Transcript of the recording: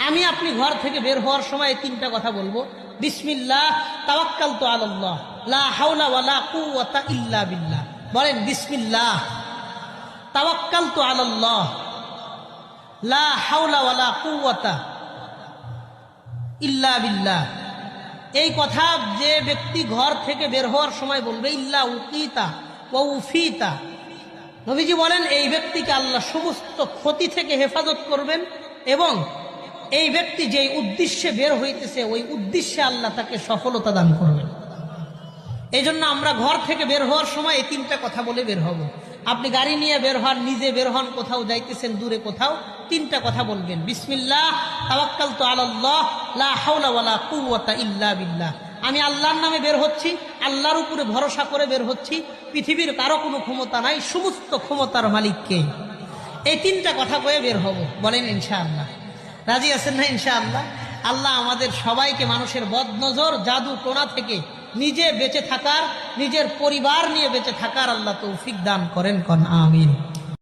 আমি আপনি ঘর থেকে বের হওয়ার সময় এই তিনটা কথা বলবো, বিসমিল্লাহ তাওয়াক্কালতু আলাল্লাহ লা হাওলা ওয়ালা কুওয়াতা ইল্লা বিল্লাহ। বলেন বিসমিল্লাহ তাওয়াক্কালতু আলাল্লাহ লা হাওলা ওয়ালা কুওয়াতা ইল্লা বিল্লাহ। এই কথা যে ব্যক্তি ঘর থেকে বের হওয়ার সময় বলবে, ইল্লা উকিতা ওয়া উফিতা, নবীজি বলেন এই ব্যক্তিকে আল্লাহ সমস্ত ক্ষতি থেকে হেফাজত করবেন এবং এই ব্যক্তি যেই উদ্দেশ্যে বের হইতেছে ওই উদ্দেশ্যে আল্লাহ তাকে সফলতা দান করবেন। এই জন্য আমরা ঘর থেকে বের হওয়ার সময় এই তিনটা কথা বলে বের হব। আপনি গাড়ি নিয়ে বের হন, নিজে বের হন, কোথাও যাইতেছেন দূরে কোথাও, তিনটা কথা বলবেন, বিসমিল্লাহ তাওয়াক্কালতু আলাল্লাহ লা হাওলা ওয়ালা কুওয়াতা ইল্লা বিল্লাহ। আমি আল্লাহর নামে বের হচ্ছি, আল্লাহর উপরে ভরসা করে বের হচ্ছি, পৃথিবীর কারো কোনো ক্ষমতা নাই, সমস্ত ক্ষমতার মালিককে। এই তিনটা কথা কয়ে বের হব। বলেন ইনশাআল্লাহ? রাজি আছেন না ইনশাআল্লাহ? আল্লাহ আমাদের সবাইকে মানুষের বদনজর, জাদু টোনা থেকে নিজে বেঁচে থাকার, নিজের পরিবার নিয়ে বেঁচে থাকার আল্লাহ তৌফিক দান করেন। কোন আমিন।